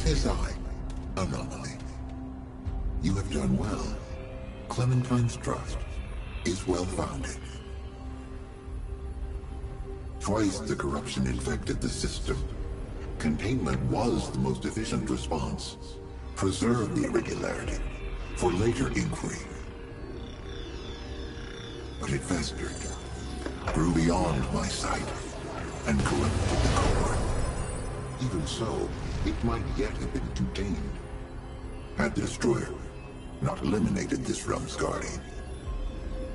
Says I, anomaly. You have done well. Clementine's trust is well-founded. Twice the corruption infected the system. Containment was the most efficient response. Preserve the irregularity for later inquiry. But it festered, grew beyond my sight, and corrupted the core. Even so, it might yet have been contained, had the Destroyer not eliminated this realm's guardian.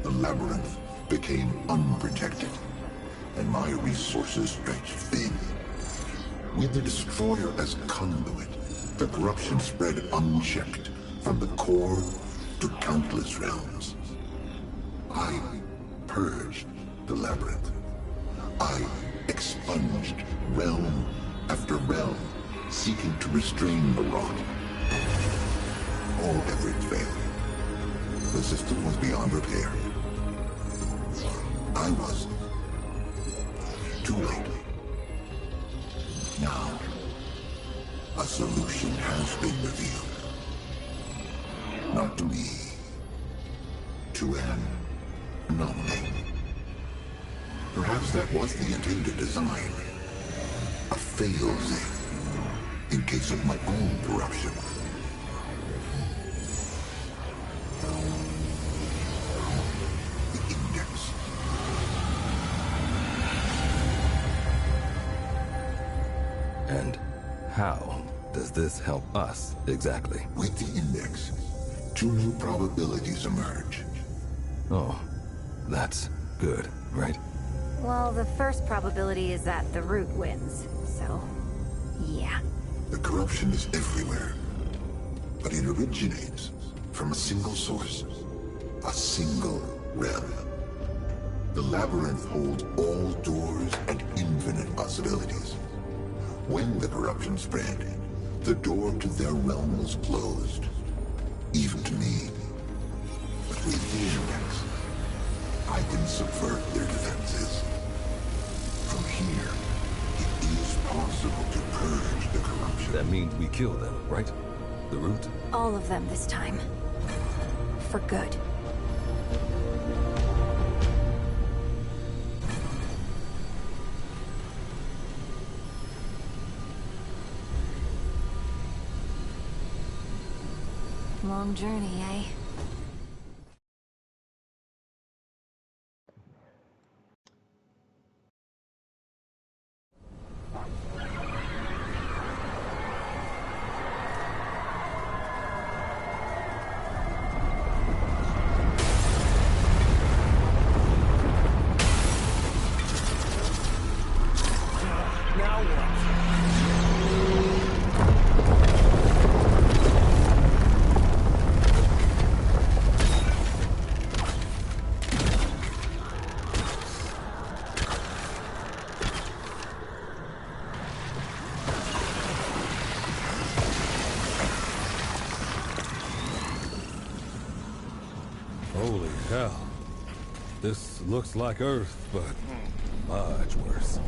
The labyrinth became unprotected, and my resources stretched thin. With the Destroyer as conduit, the corruption spread unchecked from the core to countless realms. I purged the labyrinth. I expunged realm after realm, seeking to restrain the rot. All efforts failed. The system was beyond repair. I was too late. Now, a solution has been revealed. Not to me, to an anomaly. Perhaps that was the intended design. A fail-safe, in case of my own corruption. The Index. And how does this help us, exactly? With the Index, 2 new probabilities emerge. Oh, that's good, right? Well, the first probability is that the root wins, so... yeah. The corruption is everywhere, but it originates from a single source, a single realm. The labyrinth holds all doors and infinite possibilities. When the corruption spread, the door to their realm was closed, even to me. But with the Index, I can subvert their defenses. From here, it is possible to purge the corruption. That means we kill them, right? The root? All of them this time. For good. Long journey, eh? Holy hell. This looks like Earth, but much worse.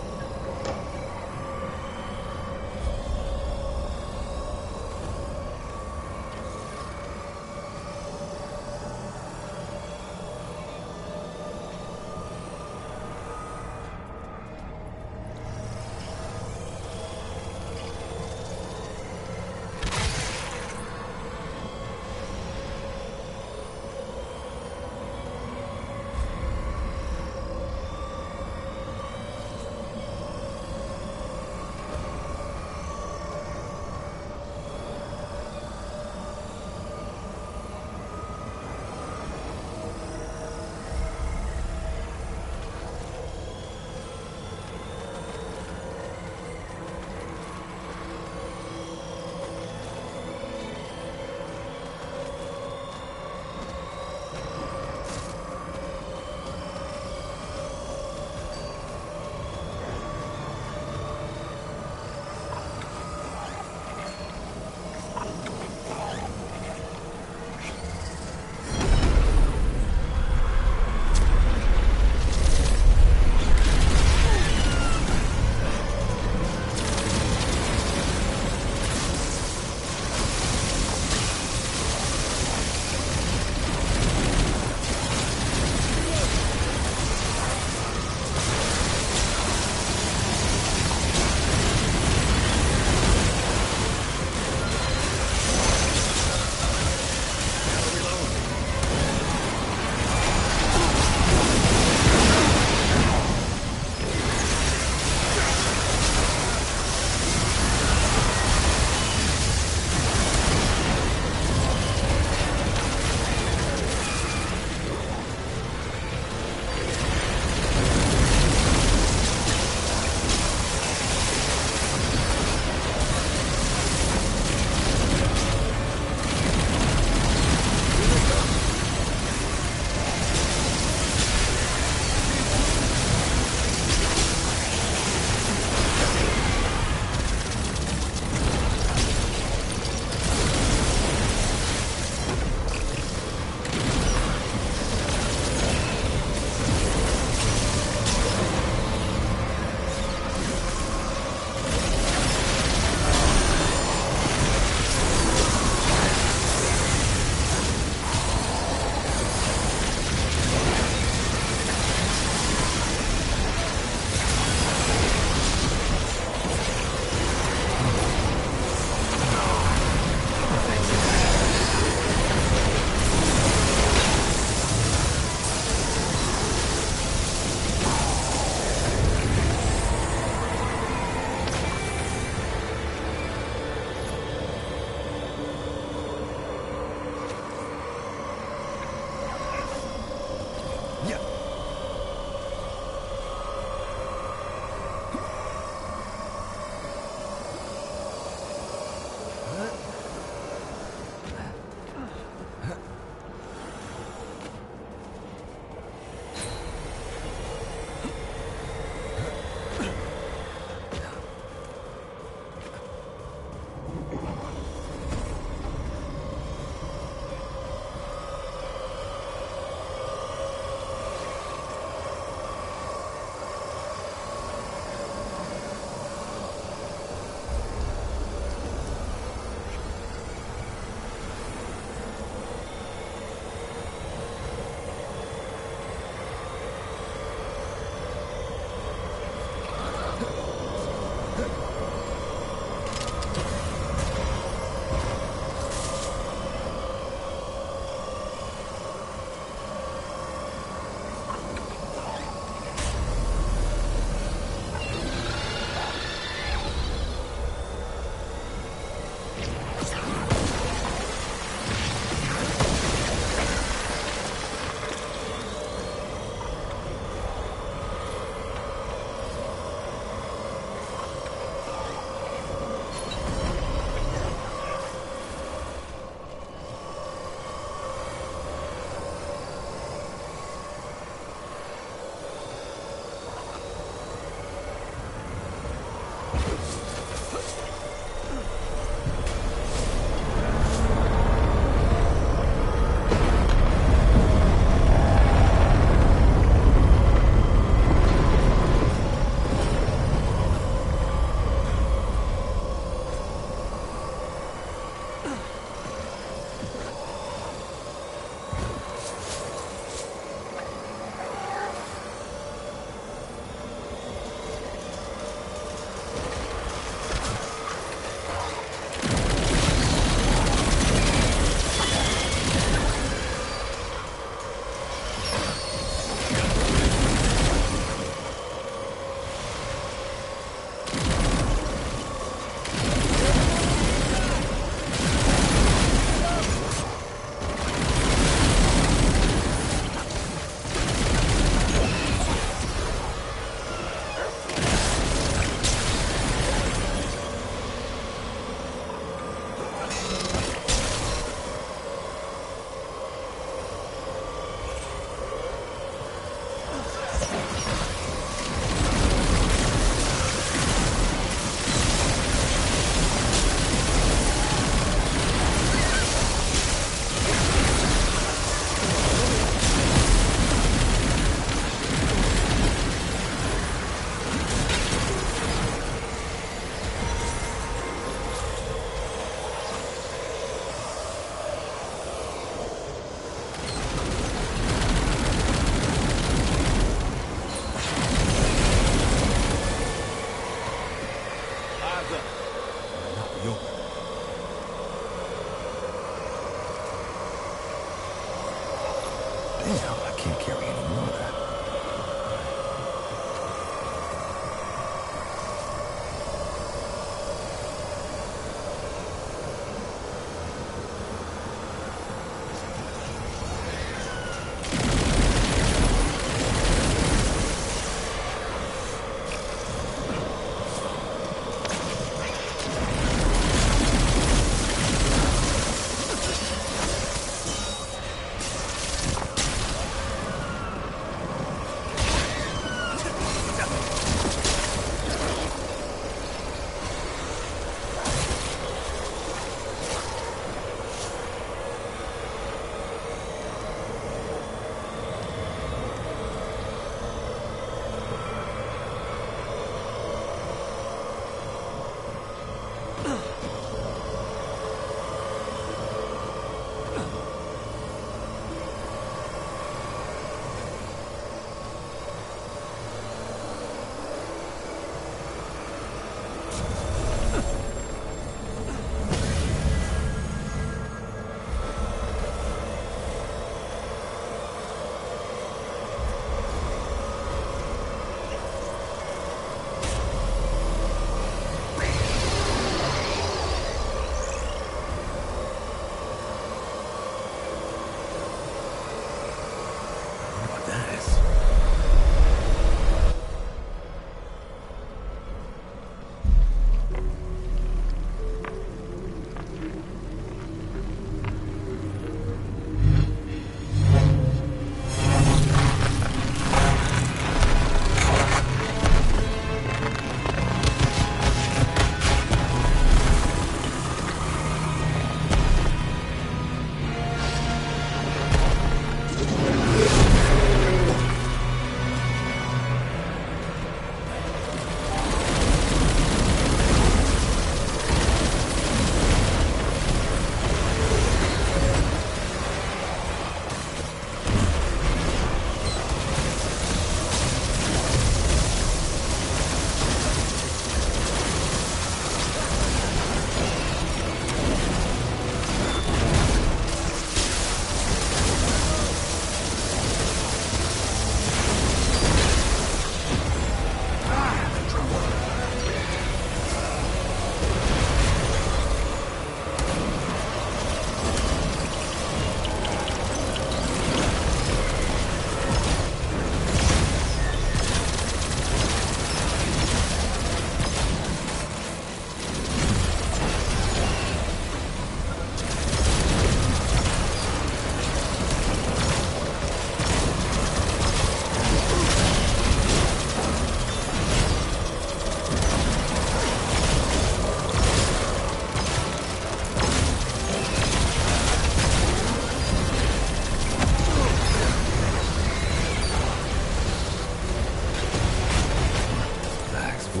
I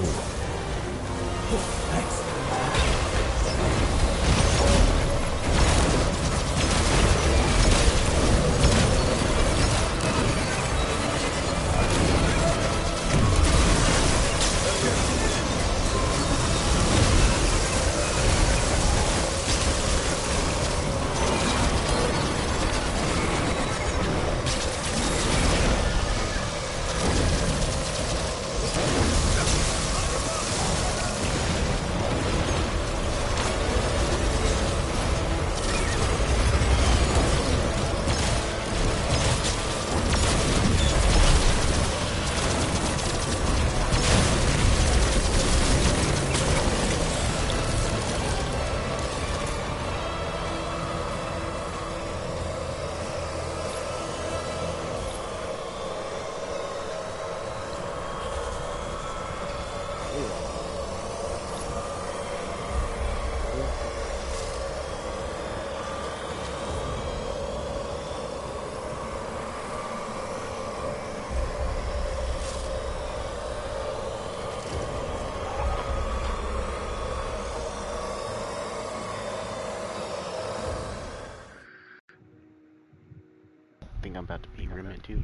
think I'm about to be Remnant 2.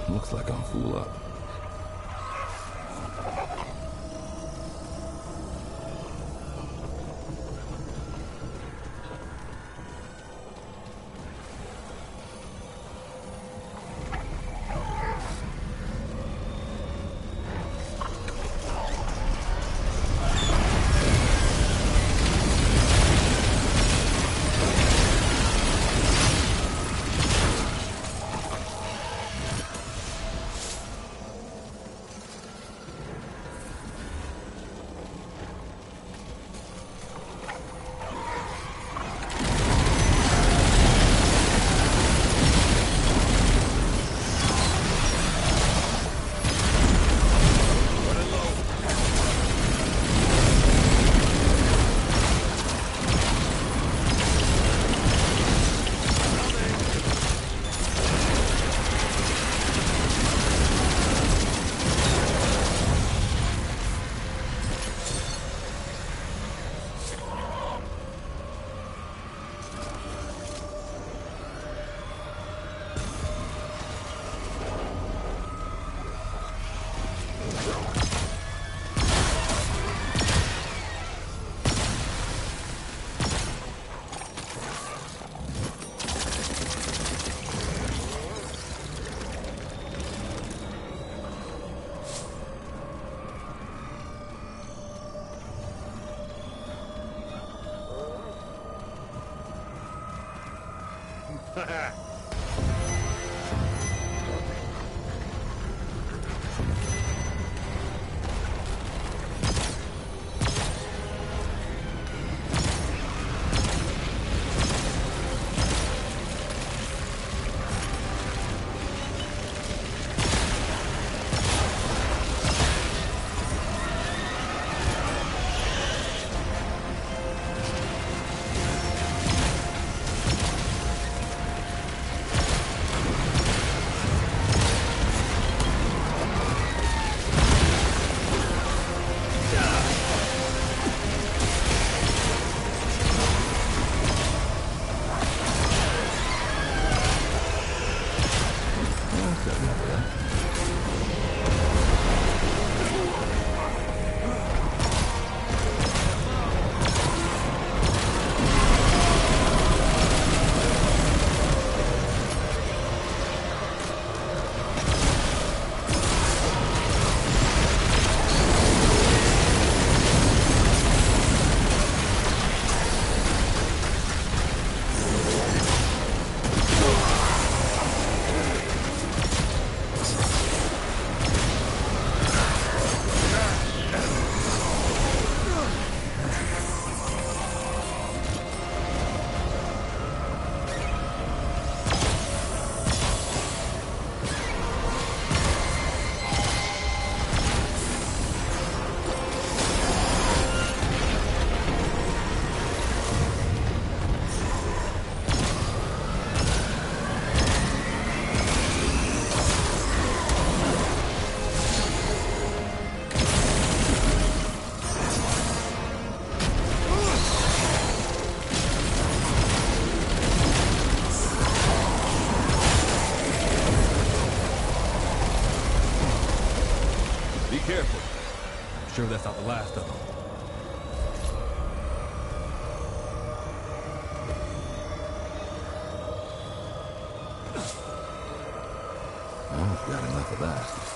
Looks like I'm full up. Careful. I'm sure that's not the last of them. Well, we've got enough of that.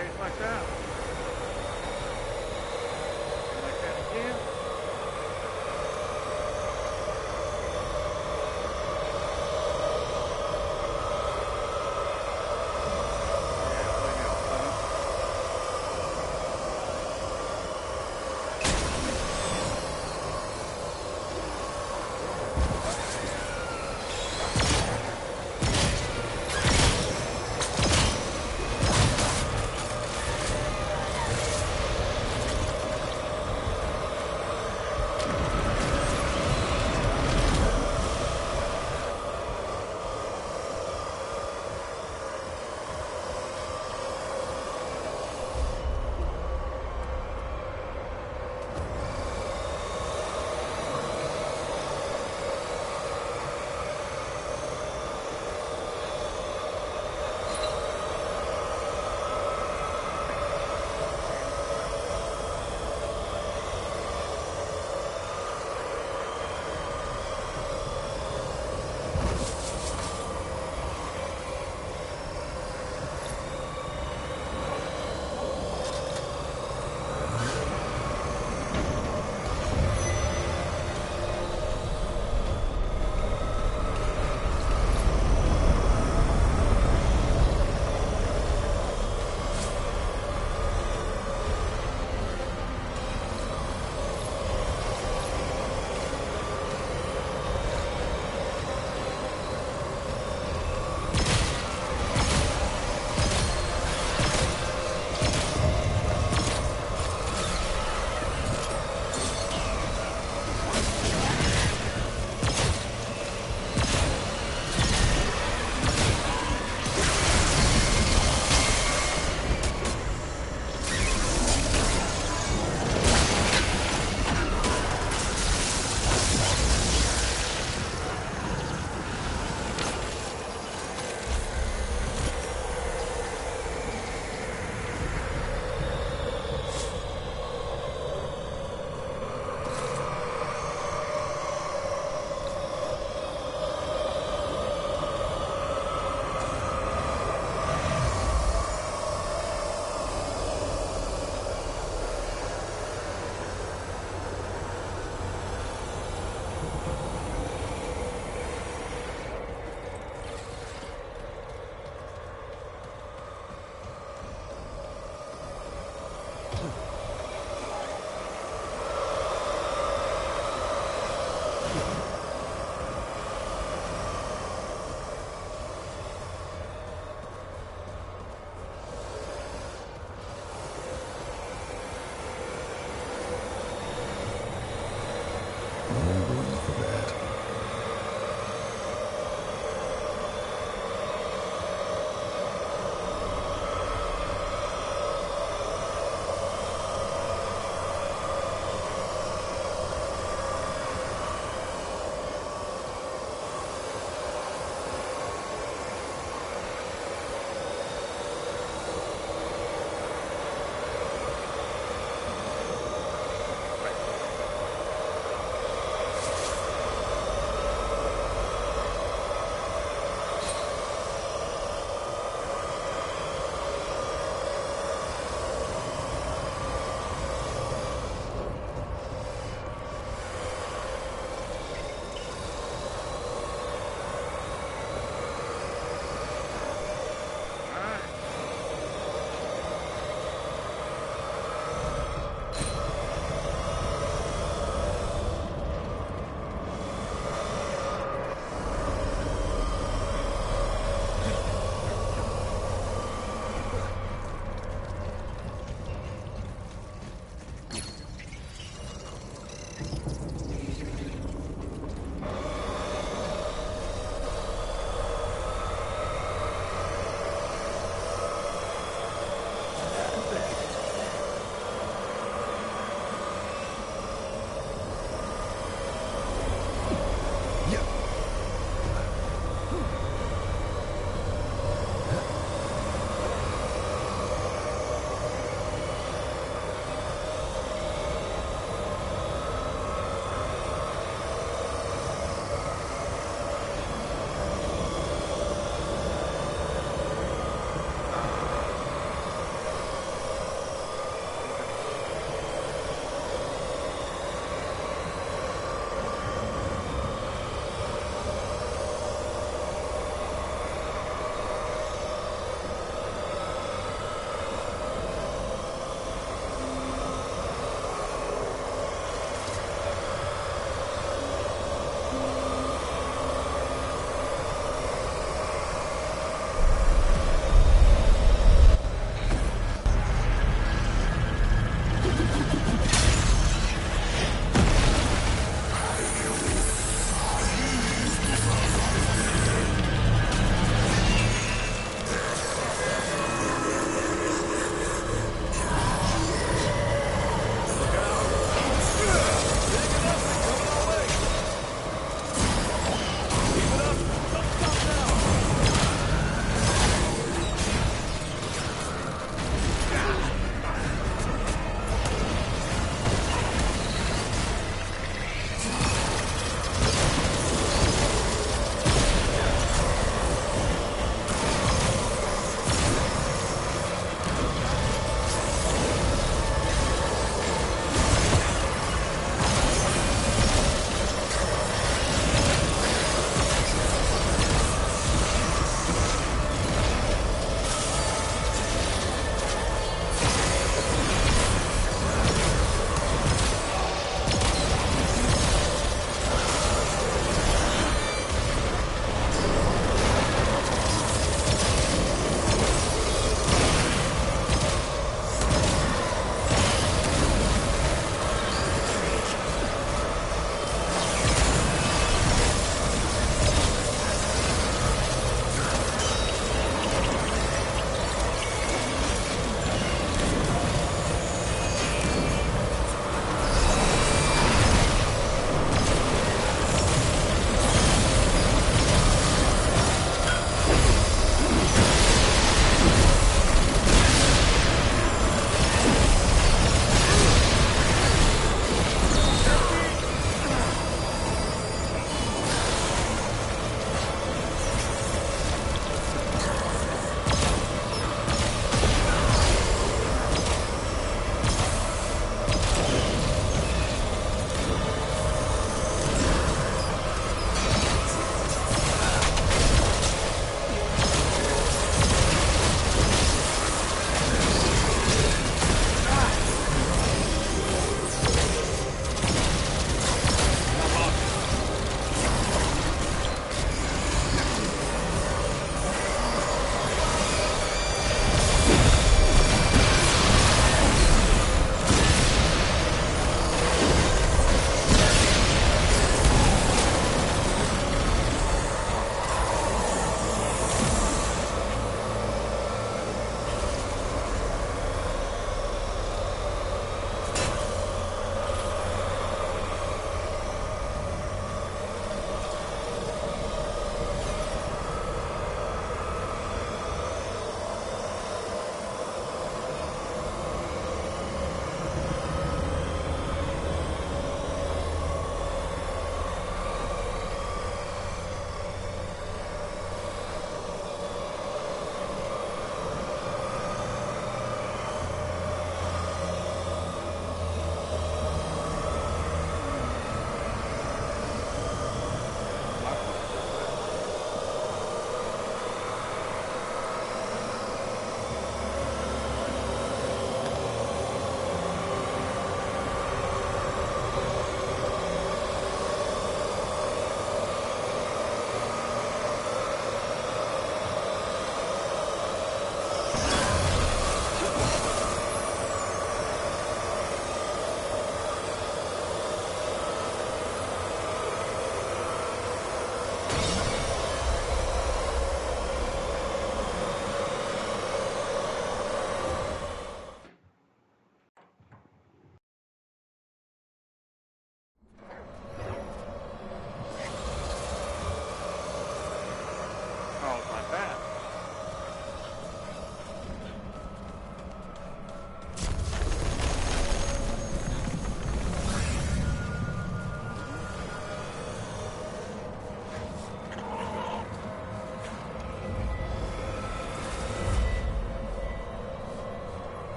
chase like that. Like that again.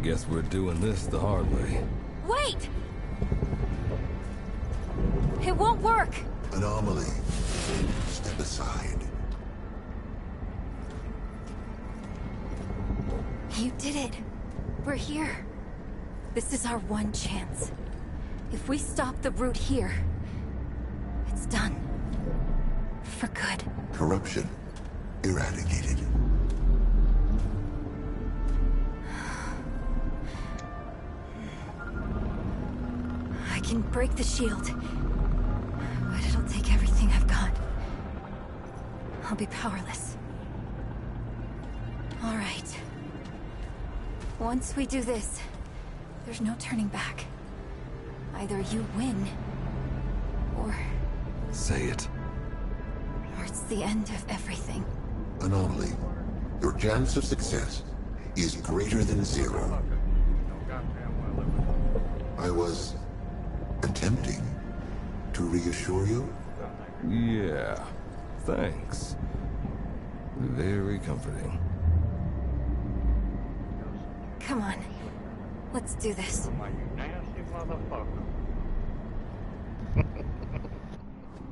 Guess we're doing this the hard way. Wait! It won't work! Anomaly. Step aside. You did it. We're here. This is our one chance. If we stop the root here, it's done. For good. Corruption eradicated. I can break the shield, but it'll take everything I've got. I'll be powerless. All right. Once we do this, there's no turning back. Either you win, or Say it. it's the end of everything. Anomaly. Your chance of success is greater than 0. No goddamn well it was. I was attempting to reassure you. Yeah, thanks. Very comforting. Come on. Let's do this. My you nasty motherfucker.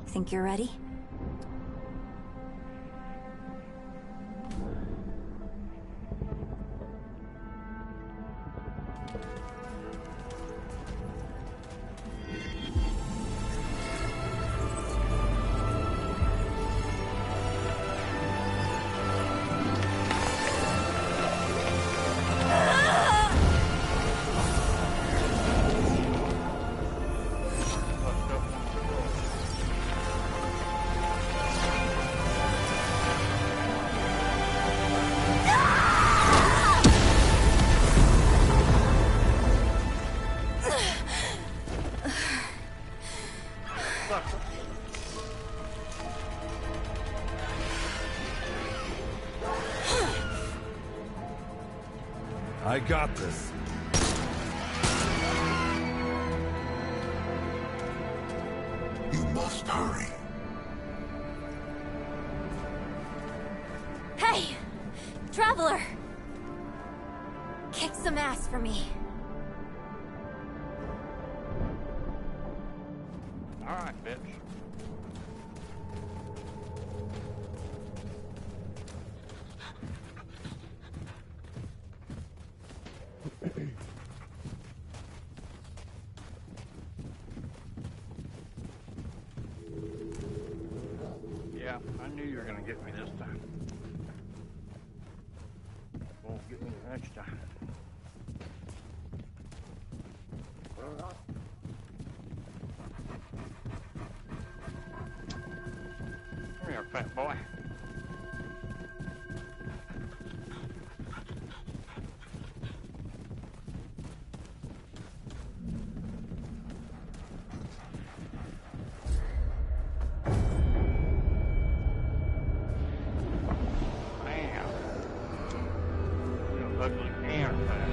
Think you're ready? I got this. You must hurry. Hey! Traveler! Kick some ass for me. All right, bitch. Yeah, I knew you were gonna get me this time. Won't get me the next time. Come here, fat boy. Bam. You ugly can fat.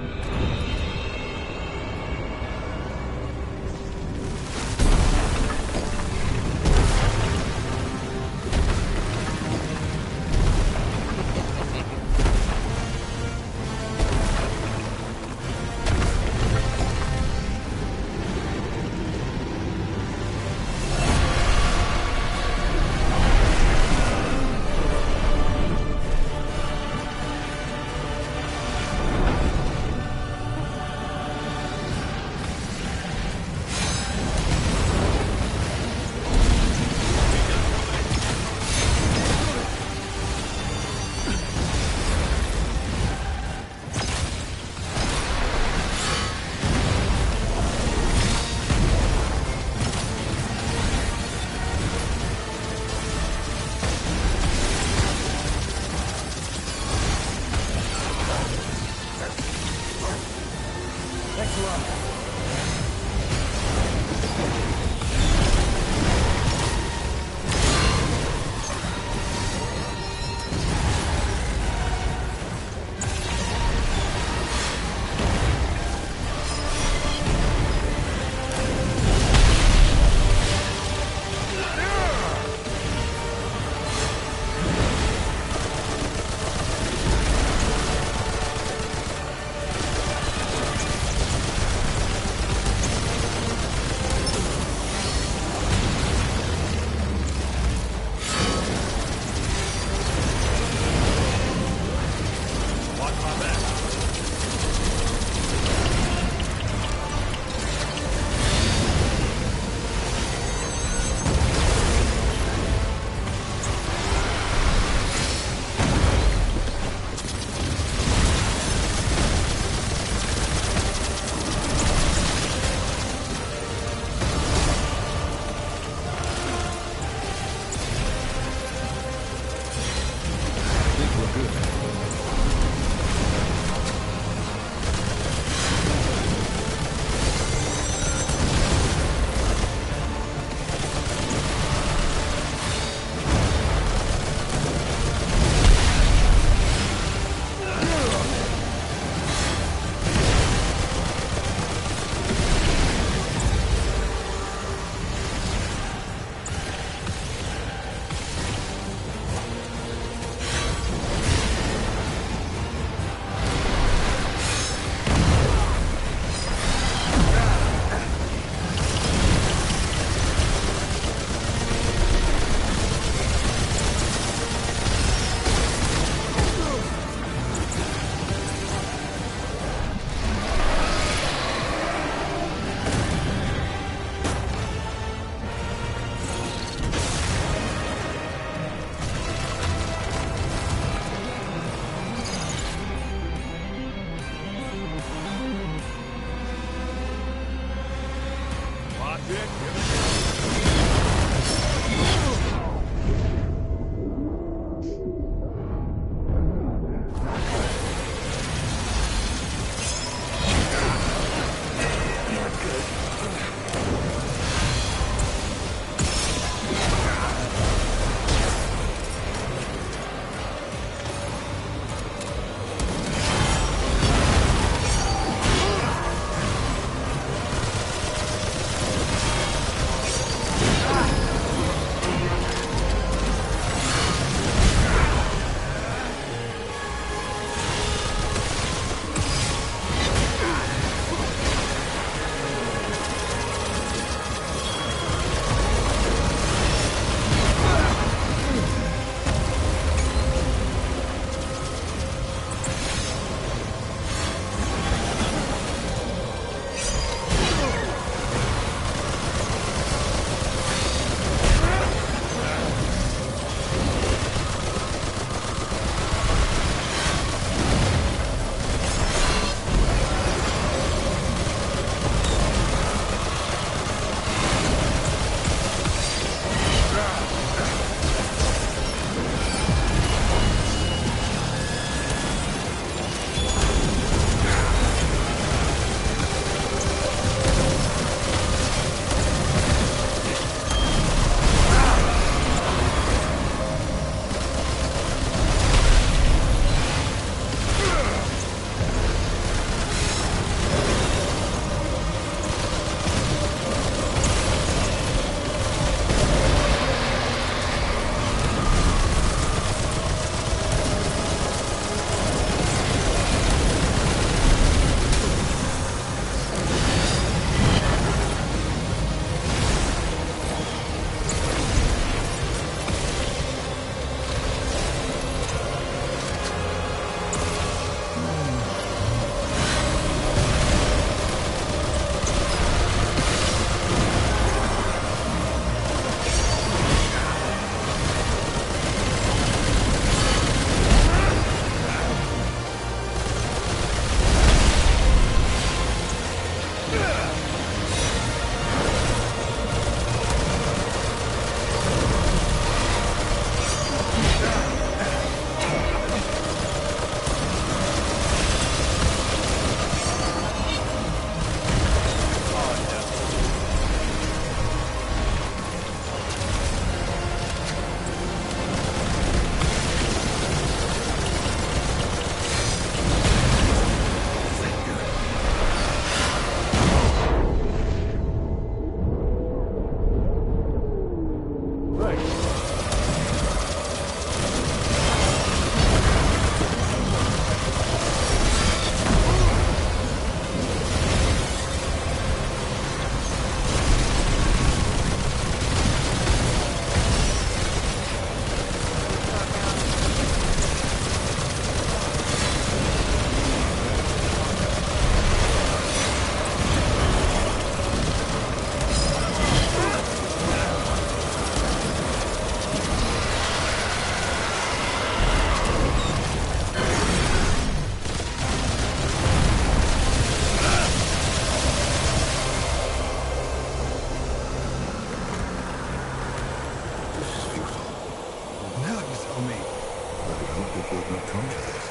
would not come to this.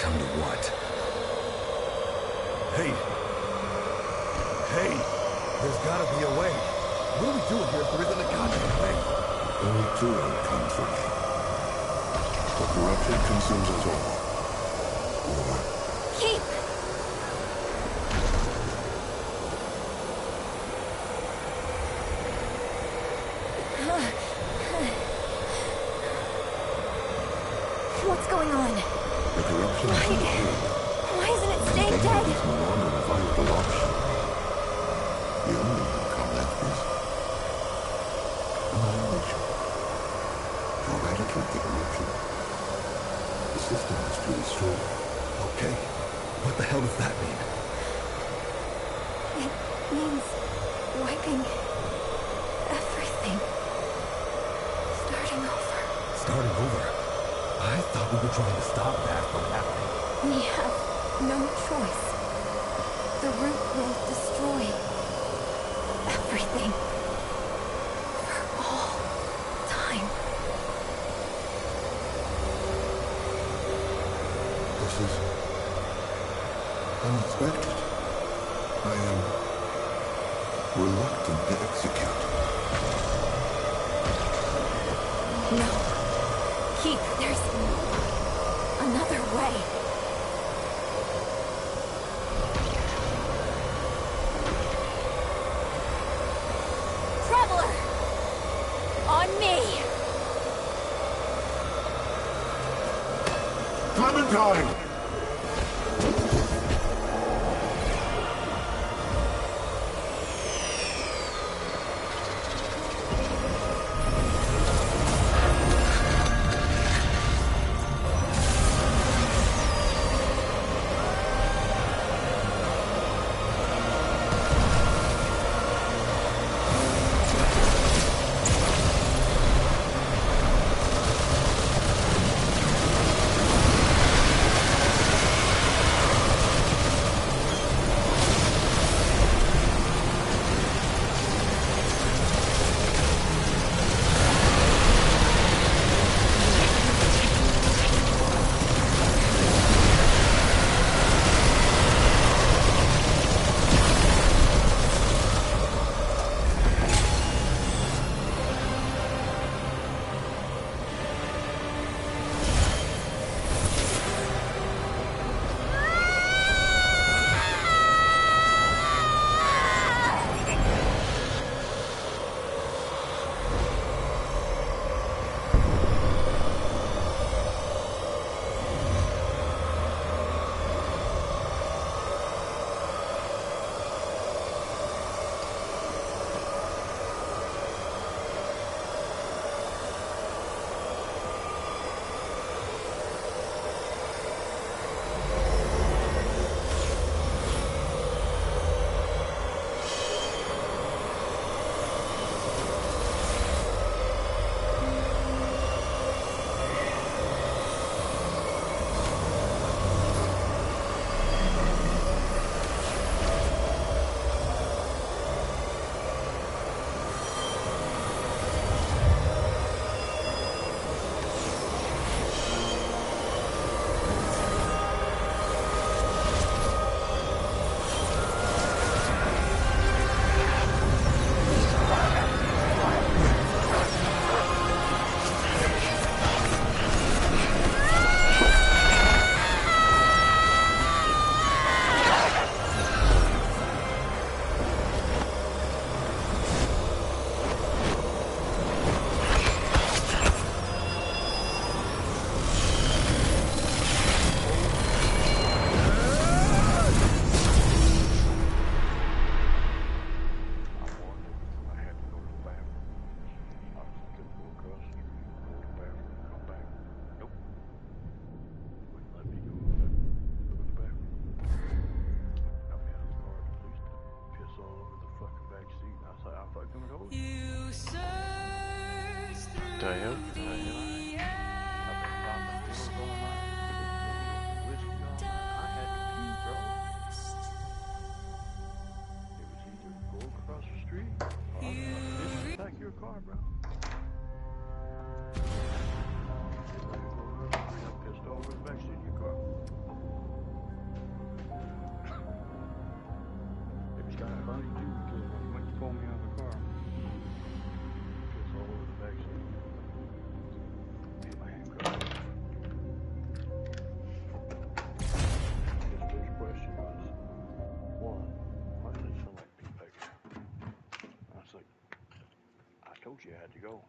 Come to what? Hey! Hey! There's gotta be a way. What are we doing here if there isn't a goddamn way? Only two outcomes remain. The corruption consumes us all. Or Keep! What's going on? the corruption is contained. Why isn't it staying Danger dead? is no longer a viable option. The only outcome left is annihilation. To eradicate the corruption, the system is to destroy. Okay. What the hell does that mean? It means wiping everything. Starting over. Starting over? I thought we were trying to stop that from happening. We have no choice. The root will destroy everything. For all time. This is unexpected. I am reluctant to execute. No. Keep. There's another way. Traveler! On me! Clementine! Your car, bro. you go.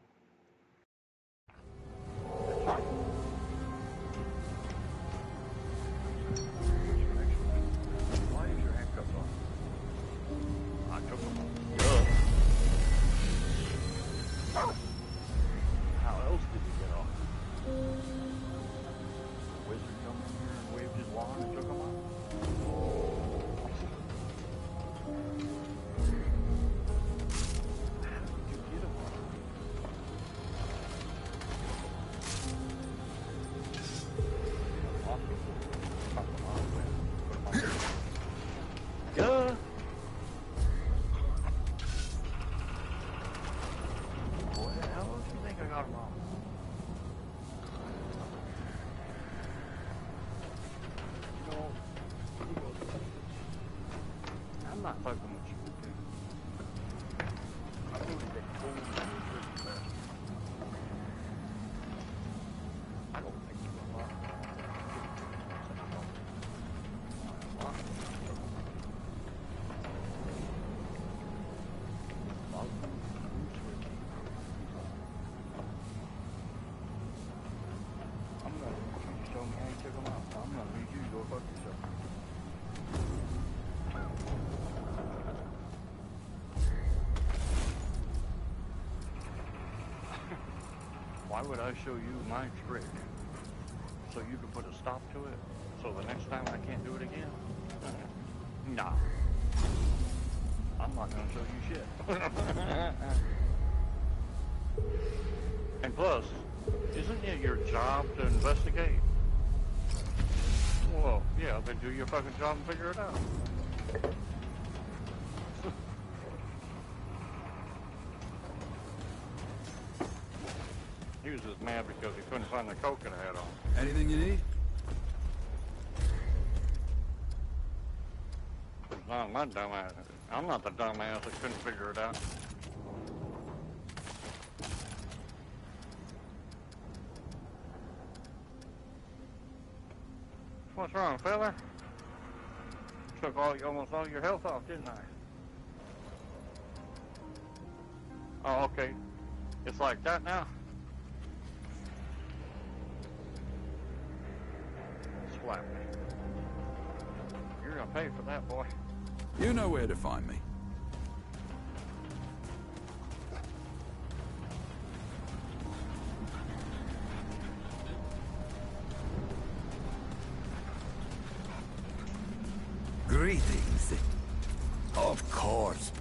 Why is your handcuffs on? I took them off. Duh. How else did you get off? The wizard come in here and waved his wand and took them off? How did you get them off? Duh. What the hell else do you think I got them off? You know, I'm not fucking with you, dude. I really think cold is the best. I don't think you are. I'm gonna, you told me how you took them out. I'm gonna need you to go fuck yourself. Why would I show you my trick? So you can put a stop to it? So the next time I can't do it again? Nah. I'm not gonna show you shit. And plus, isn't it your job to investigate? Well, yeah, then do your fucking job and figure it out. He was just mad because he couldn't find the coat that I had on. Anything you need? It's not my dumbass. I'm not the dumbass that couldn't figure it out. What's wrong, fella? Took almost all your health off, didn't I? Oh, okay. It's like that now? Slap me. You're gonna pay for that, boy. You know where to find me. Greetings. Of course.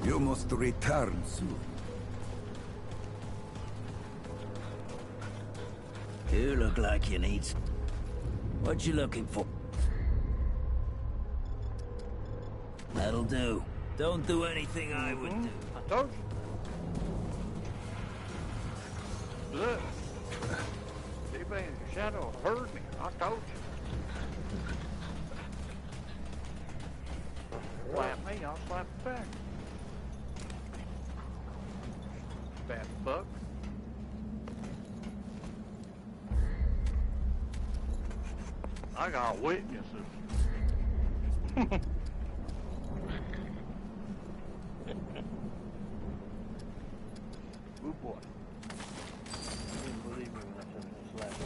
You must return soon. You look like you need... What you looking for? That'll do. Don't do anything I would do. I told you. Look. Anybody in the shadow heard me. I told you. Slap me, I'll slap you back. Fat fuck. I got witnesses. Good boy. I didn't believe me when I said this last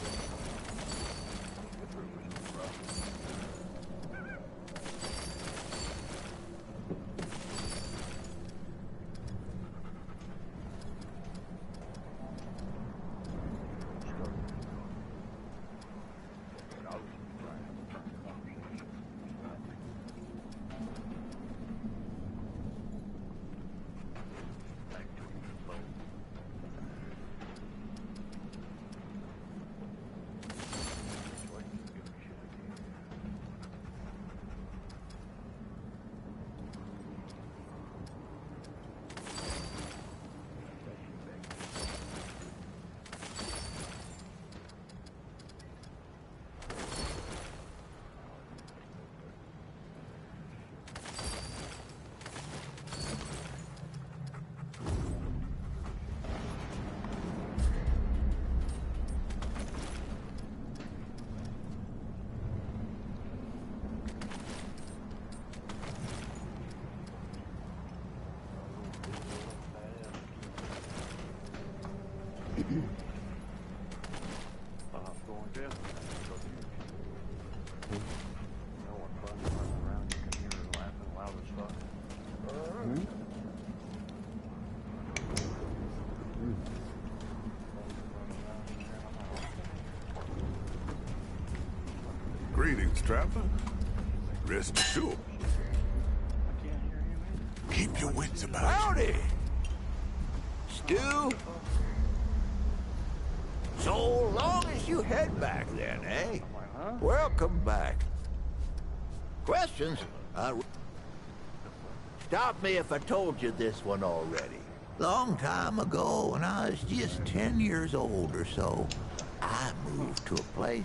Greetings, traveler. Rest assured. I can't hear you, man. Keep your wits about you. Howdy! Stu? So long as you head back then, eh? Huh? Welcome back. Questions? Stop me if I told you this one already. Long time ago, when I was just 10 years old or so, I moved to a place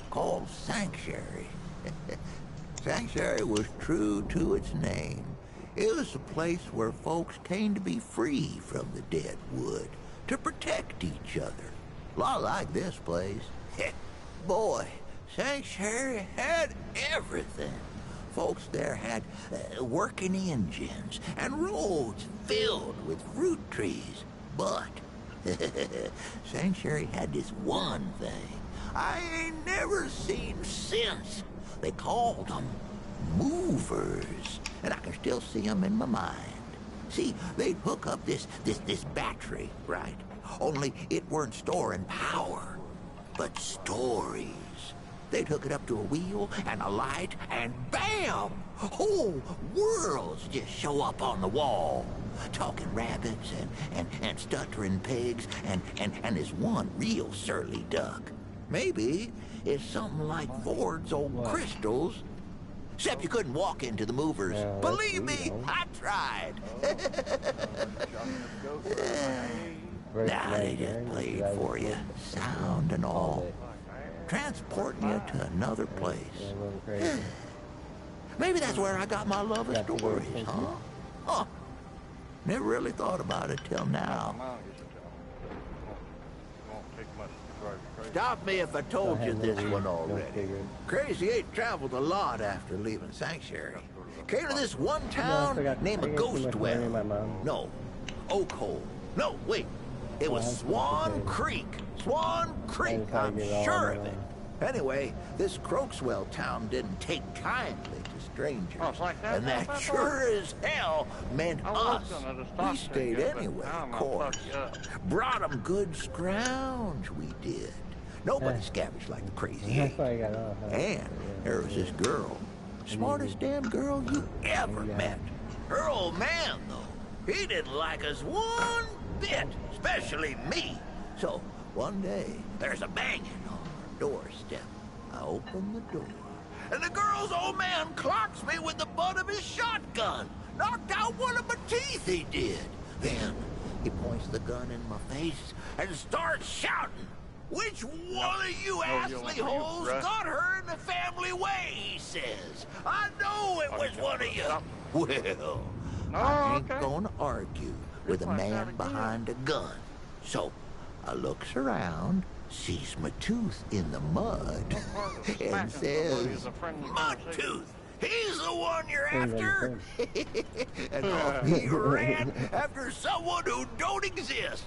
called Sanctuary. Sanctuary was true to its name. It was a place where folks came to be free from the dead wood, to protect each other. A lot like this place. Boy, Sanctuary had everything. Folks there had working engines and roads filled with fruit trees. But Sanctuary had this one thing I ain't never seen since. They called them movers, and I can still see them in my mind. See, they'd hook up this battery, right? Only it weren't storing power, but stories. They'd hook it up to a wheel and a light, and bam! Whole worlds just show up on the wall. Talking rabbits and stuttering pigs and this one real surly duck. Maybe it's something like Ford's old crystals. Except you couldn't walk into the movers. Believe me, I tried. Now they just played for you, sound and all. Transporting you to another place. Maybe that's where I got my love of stories, huh? Huh. Never really thought about it till now. Stop me if I told you this one already. Crazy 8 traveled a lot after leaving Sanctuary. Came to this one town named Ghostwell. No, Oak Hole. No, wait. It was Swan Creek. Swan Creek, I'm sure of it. Anyway, this Croakswell town didn't take kindly to strangers. Oh, it's like that? And that sure as hell meant us. We stayed anyway, of course. Brought them good scrounge, we did. Nobody scavenged like the crazy 8. And there was this girl. Smartest damn girl you ever met. Her old man, though, he didn't like us one bit, especially me. So, one day, there's a banging on our doorstep. I open the door, and the girl's old man clocks me with the butt of his shotgun. Knocked out one of my teeth, he did. Then, he points the gun in my face and starts shouting. Which one of you assly hoes got her in the family way, he says. I know it was one of you. Well, I ain't gonna argue with a man behind a gun. So, I looks around, sees my tooth in the mud, and says, "My tooth, he's the one you're after." And off he ran after someone who don't exist.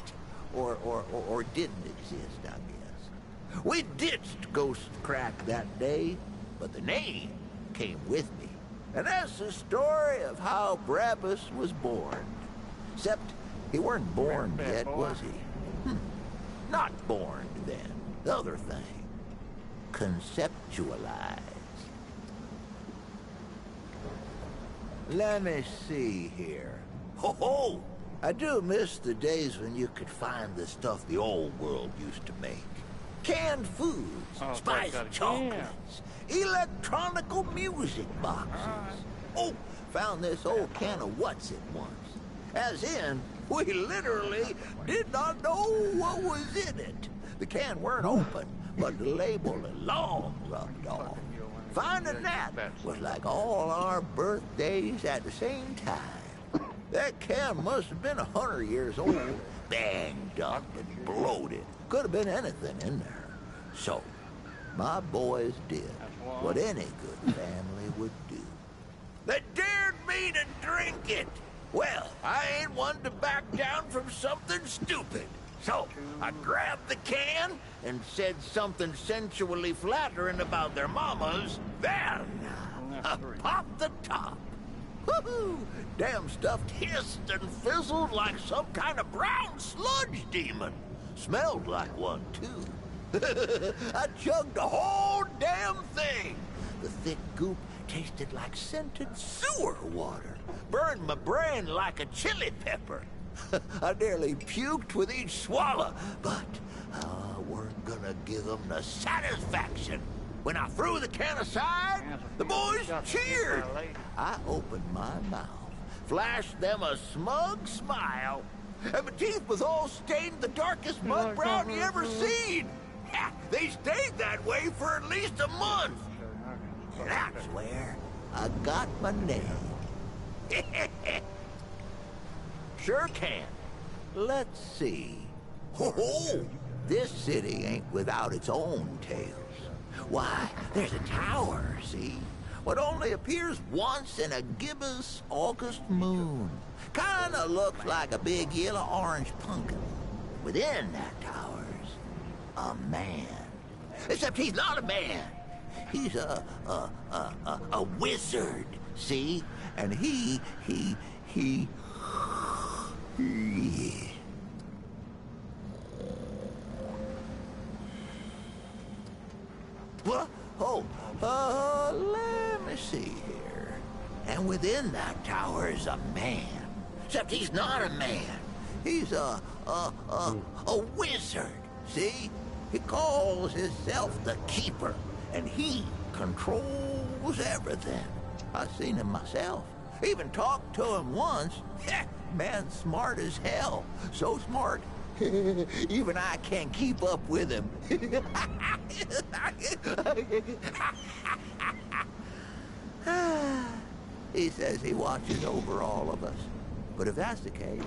Or didn't exist, I guess. We ditched Ghost Crack that day, but the name came with me. And that's the story of how Brabus was born. Except he weren't born yet, was he? Not born then. The other thing. Conceptualize. Let me see here. Ho-ho! I do miss the days when you could find the stuff the old world used to make. Canned foods, spiced chocolates, electronical music boxes. Oh, found this old can of what's-it once. As in, we literally did not know what was in it. The can weren't open, but the label had long rubbed off. Finding that was like all our birthdays at the same time. That can must have been 100 years old, banged up and bloated. Could have been anything in there. So, my boys did what any good family would do. They dared me to drink it. Well, I ain't one to back down from something stupid. So, I grabbed the can and said something sensually flattering about their mamas. Then, I popped the top. Woohoo! Damn stuff hissed and fizzled like some kind of brown sludge demon. Smelled like one, too. I chugged the whole damn thing. thick goop tasted like scented sewer water. Burned my brain like a chili pepper. I nearly puked with each swallow, but I weren't gonna give them the satisfaction. When I threw the can aside, the boys cheered. I opened my mouth, flashed them a smug smile, and my teeth was all stained the darkest mud brown you ever seen. Ha, they stayed that way for at least a month. That's where I got my name. Sure can. Let's see. Ho-ho! This city ain't without its own tales. Why, there's a tower, see? What only appears once in a gibbous August moon. Kinda looks like a big yellow-orange pumpkin. Within that tower's a man. Except he's not a man. He's a wizard, see? And he... What? Oh, let me see here. And within that tower is a man. Except he's not a man. He's a wizard, see? He calls himself the Keeper, and he controls everything. I've seen him myself. Even talked to him once. Man's smart as hell. So smart, even I can't keep up with him. He says he watches over all of us. But if that's the case,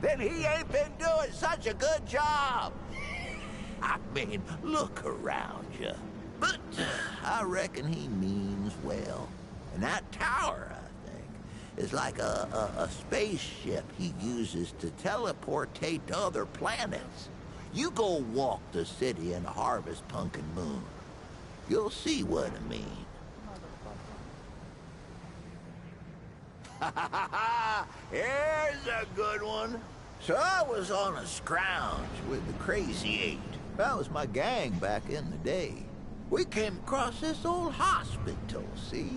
then he ain't been doing such a good job. I mean, look around you. But I reckon he means well. And that tower, I think, is like a spaceship he uses to teleportate to other planets. You go walk the city in a harvest pumpkin moon. You'll see what I mean. Here's a good one. So I was on a scrounge with the Crazy Eight. That was my gang back in the day. We came across this old hospital, see?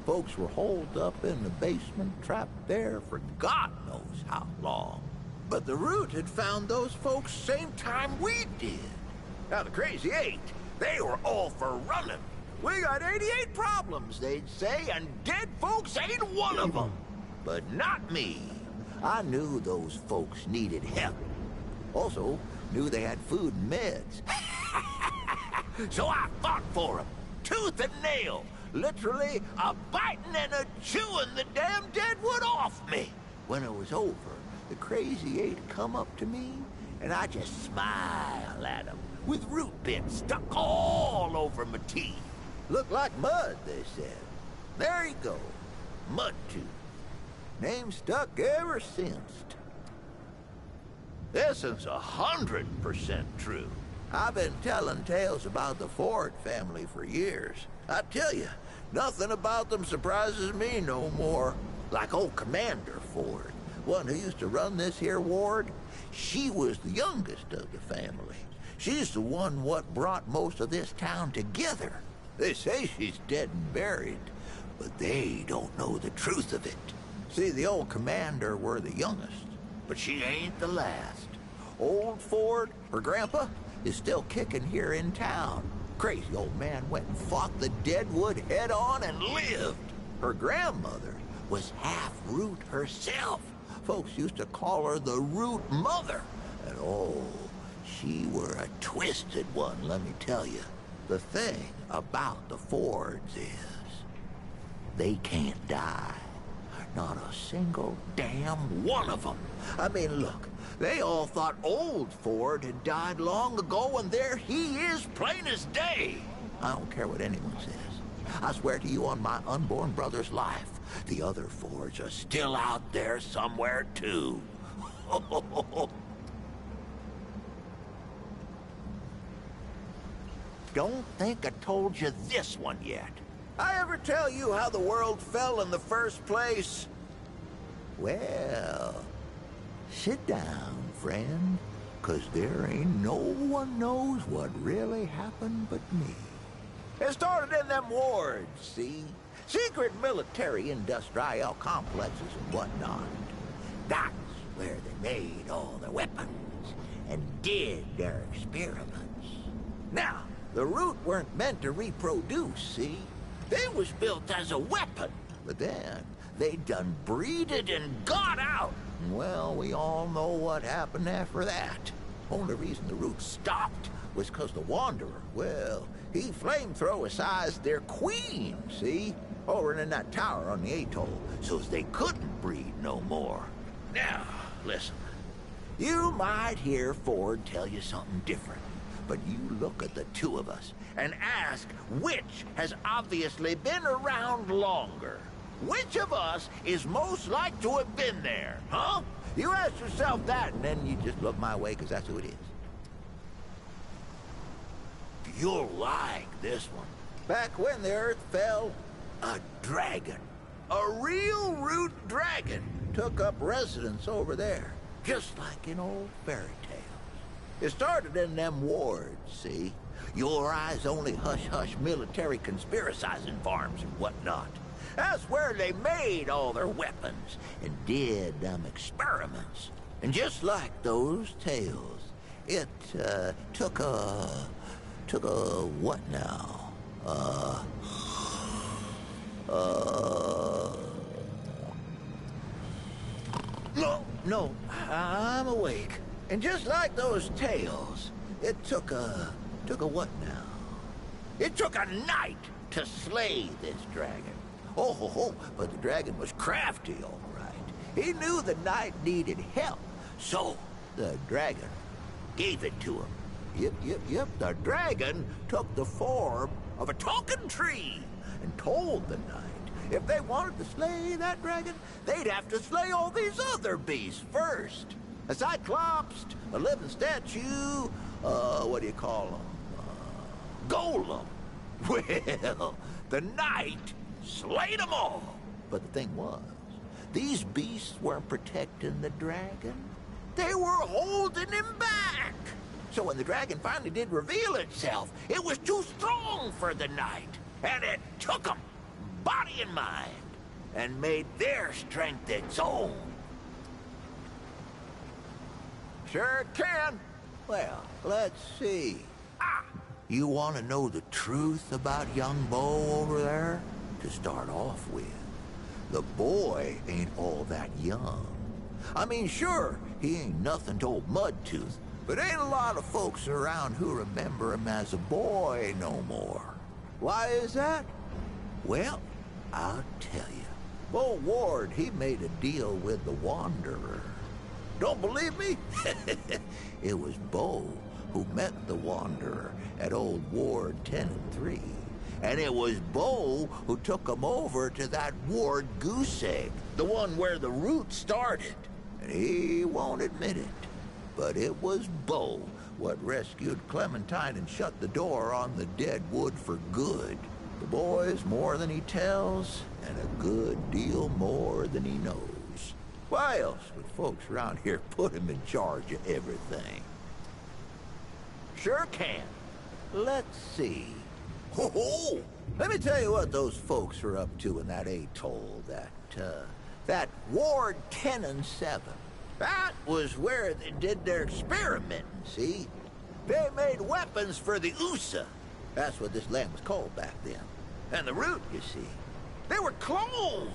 Folks were holed up in the basement, trapped there for God knows how long. But the Root had found those folks same time we did. Now the Crazy Eight, they were all for running. We got 88 problems, they'd say, and dead folks ain't one of them. But not me. I knew those folks needed help. Also, knew they had food and meds. So I fought for them, tooth and nail. Literally a-biting and a-chewing the damn deadwood off me. When it was over, the Crazy Eight come up to me, and I just smile at them, with root bits stuck all over my teeth. Looked like mud, they said. There you go, Mudtooth. Name stuck ever since. This is 100% true. I've been telling tales about the Ford family for years. I tell you, nothing about them surprises me no more. Like old Commander Ford, one who used to run this here ward, she was the youngest of the family. She's the one what brought most of this town together. They say she's dead and buried, but they don't know the truth of it. See, the old Commander were the youngest, but she ain't the last. Old Ford, her grandpa, is still kicking here in town. Crazy old man went and fought the Deadwood head-on and lived. Her grandmother was half Root herself. Folks used to call her the Root Mother. And oh, she were a twisted one, let me tell you. The thing about the Fords is, they can't die. Not a single damn one of them. I mean, look, they all thought old Ford had died long ago, and there he is, plain as day. I don't care what anyone says. I swear to you on my unborn brother's life, the other Fords are still out there somewhere, too. Don't think I told you this one yet. I ever tell you how the world fell in the first place? Well, sit down, friend, 'cause there ain't no one knows what really happened but me. It started in them wards, see? Secret military industrial complexes and whatnot. That's where they made all their weapons and did their experiments. Now, the root weren't meant to reproduce, see? They was built as a weapon, but then they done breeded and got out. Well, we all know what happened after that. Only reason the root stopped was 'cause the Wanderer, well, he flamethrower-sized their queen, see? Over in that tower on the atoll, so's they couldn't breed no more. Now, listen. You might hear Ford tell you something different, but you look at the two of us and ask which has obviously been around longer. Which of us is most like to have been there, huh? You ask yourself that, and then you just look my way, 'cause that's who it is. You'll like this one. Back when the Earth fell, a dragon, a real root dragon, took up residence over there, just like in old fairy tales. It started in them wards, see? Your eyes only hush-hush military conspiracizing farms and whatnot. That's where they made all their weapons and did them experiments. And just like those tales, it took a what now? No, I'm awake. And just like those tales, it took a what now? It took a night to slay this dragon. Oh, but the dragon was crafty, all right. He knew the knight needed help, so the dragon gave it to him. Yep, the dragon took the form of a talking tree and told the knight if they wanted to slay that dragon, they'd have to slay all these other beasts first. A cyclops, a living statue, what do you call them? Golem. Well, the knight slayed them all. But the thing was, these beasts weren't protecting the dragon. They were holding him back. So when the dragon finally did reveal itself, it was too strong for the knight. And it took him, body and mind, and made their strength its own. Sure can. Well, let's see. You want to know the truth about young Bo over there? To start off with, the boy ain't all that young. I mean, sure, he ain't nothing to old Mudtooth, but ain't a lot of folks around who remember him as a boy no more. Why is that? Well, I'll tell you. Bo Ward, he made a deal with the Wanderer. Don't believe me? It was Bo who met the Wanderer at old Ward 10 and 3. And it was Bo who took him over to that Ward goose egg, the one where the root started. And he won't admit it, but it was Bo what rescued Clementine and shut the door on the dead wood for good. The boy's more than he tells, and a good deal more than he knows. Why else would folks around here put him in charge of everything? Sure can. Let's see. Ho-ho! Let me tell you what those folks are up to in that atoll, that Ward 10 and 7. That was where they did their experimenting, see? They made weapons for the USA. That's what this land was called back then. And the root, you see, they were cloned.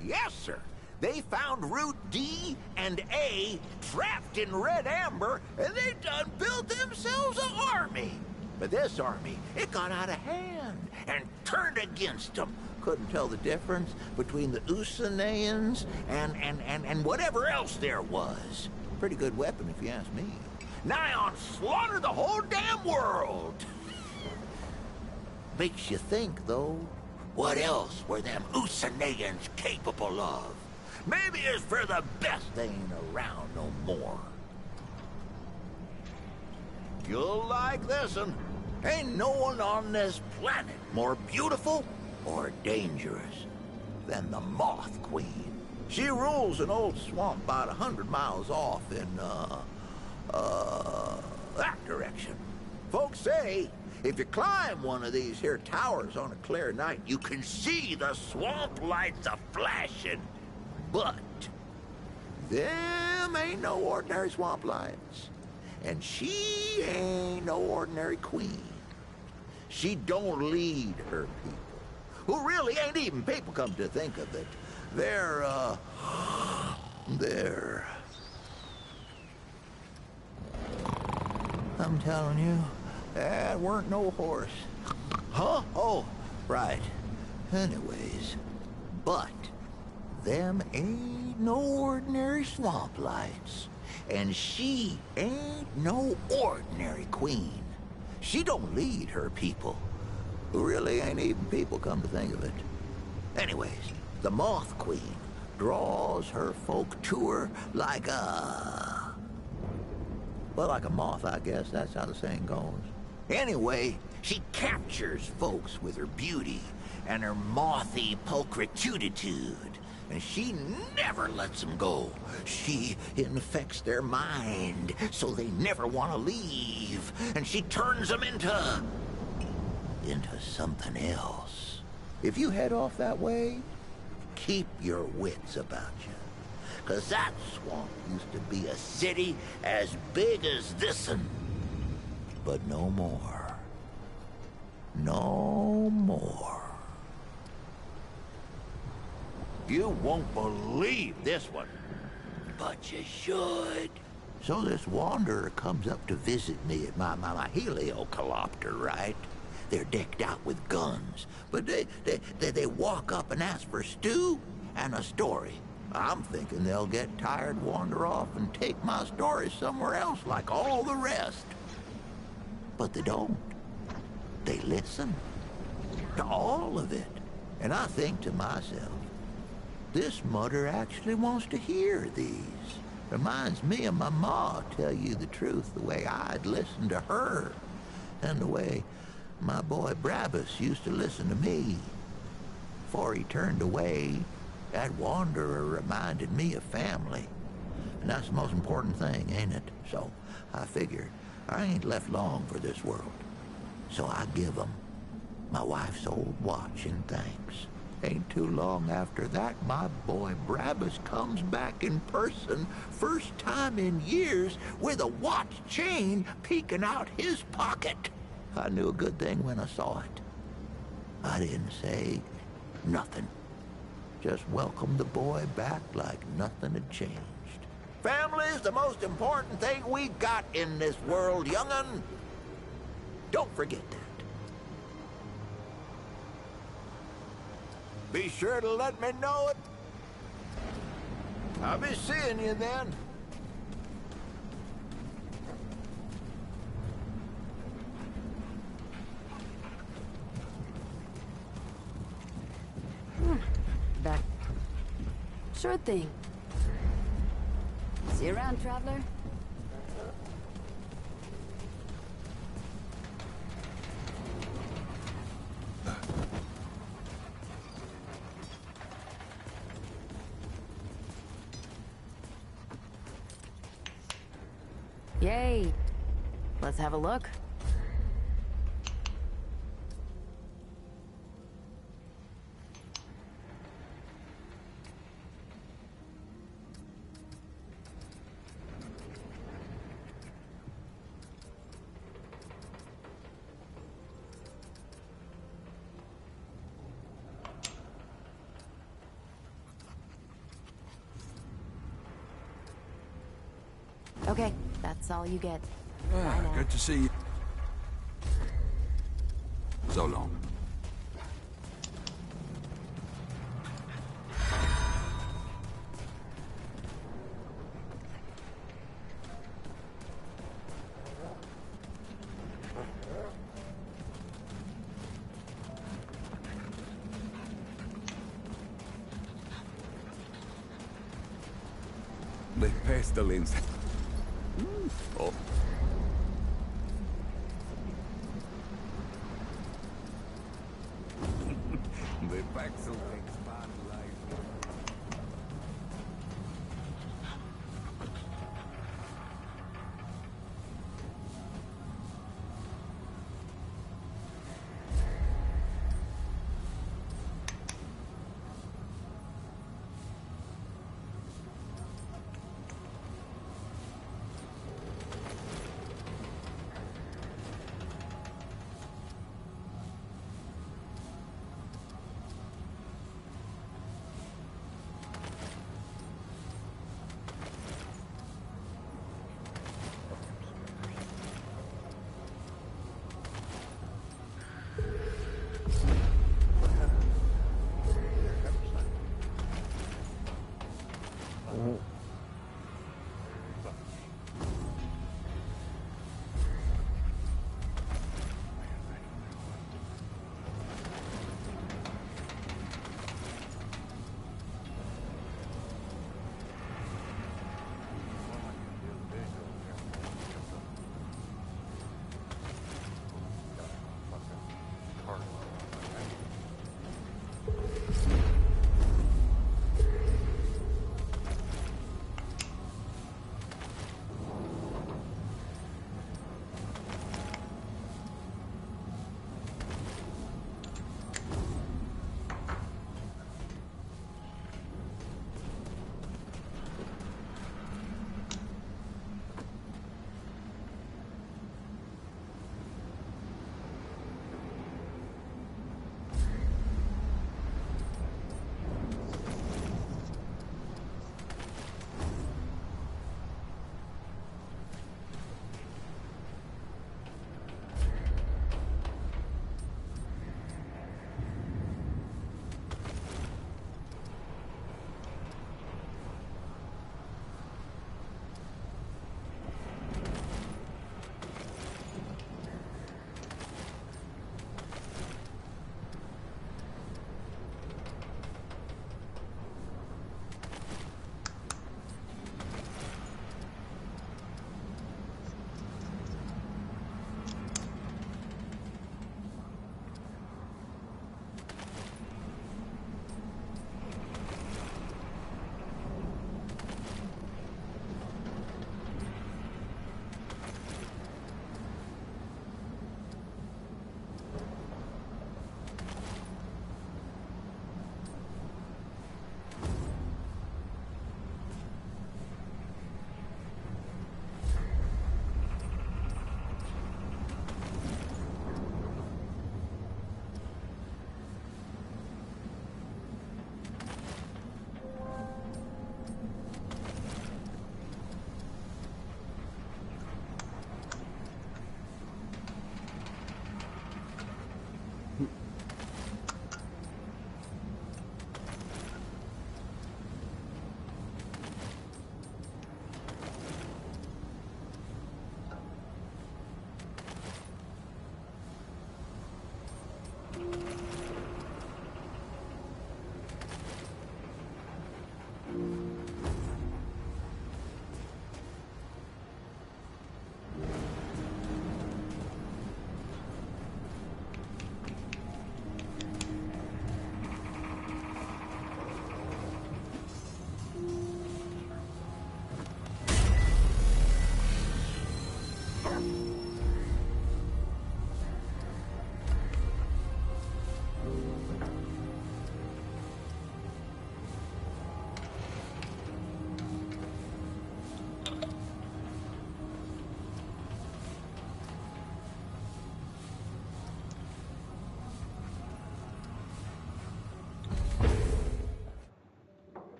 Yes, sir. They found Root D and A trapped in red amber, and they done built themselves an army. But this army, it got out of hand and turned against them. Couldn't tell the difference between the Usanayans and whatever else there was. Pretty good weapon, if you ask me. Nigh on slaughter the whole damn world. Makes you think, though, what else were them Usanayans capable of? Maybe it's for the best they ain't around no more. You'll like this one. Ain't no one on this planet more beautiful or dangerous than the Moth Queen. She rules an old swamp about 100 miles off in, that direction. Folks say If you climb one of these here towers on a clear night, you can see the swamp lights a-flashing. But them ain't no ordinary swamp lights. And she ain't no ordinary queen. She don't lead her people, who really ain't even people, come to think of it. They're I'm telling you, that weren't no horse. Huh? Oh, right. Anyways, but them ain't no ordinary swamp lights. And she ain't no ordinary queen. She don't lead her people, who really ain't even people, come to think of it. Anyways, the Moth Queen draws her folk to her like a... well, like a moth, I guess. That's how the saying goes. Anyway, she captures folks with her beauty and her mothy pulchritude. And she never lets them go. She infects their mind so they never want to leave. And she turns them into something else. If you head off that way, keep your wits about you. 'Cause that swamp used to be a city as big as this'n. But no more. No more. You won't believe this one, but you should. So this wanderer comes up to visit me at my heliocopter, right? They're decked out with guns, but they walk up and ask for stew and a story. I'm thinking they'll get tired, wander off, and take my story somewhere else like all the rest. But they don't. They listen to all of it. And I think to myself, this mother actually wants to hear these. Reminds me of my ma, tell you the truth, the way I'd listen to her, and the way my boy Brabus used to listen to me. Before he turned away, that wanderer reminded me of family. And that's the most important thing, ain't it? So I figured I ain't left long for this world. So I give 'em my wife's old watch in thanks. Ain't too long after that, my boy Brabus comes back in person, first time in years, with a watch chain peeking out his pocket. I knew a good thing when I saw it. I didn't say nothing. Just welcomed the boy back like nothing had changed. Family's the most important thing we got in this world, young'un. Don't forget that. Be sure to let me know it. I'll be seeing you then. Back. Sure thing. See you around, traveler. Yay! Let's have a look. Okay, that's all you get. Bye now. Good to see you. So long. The pestilence. Oh. The Paxel expand life.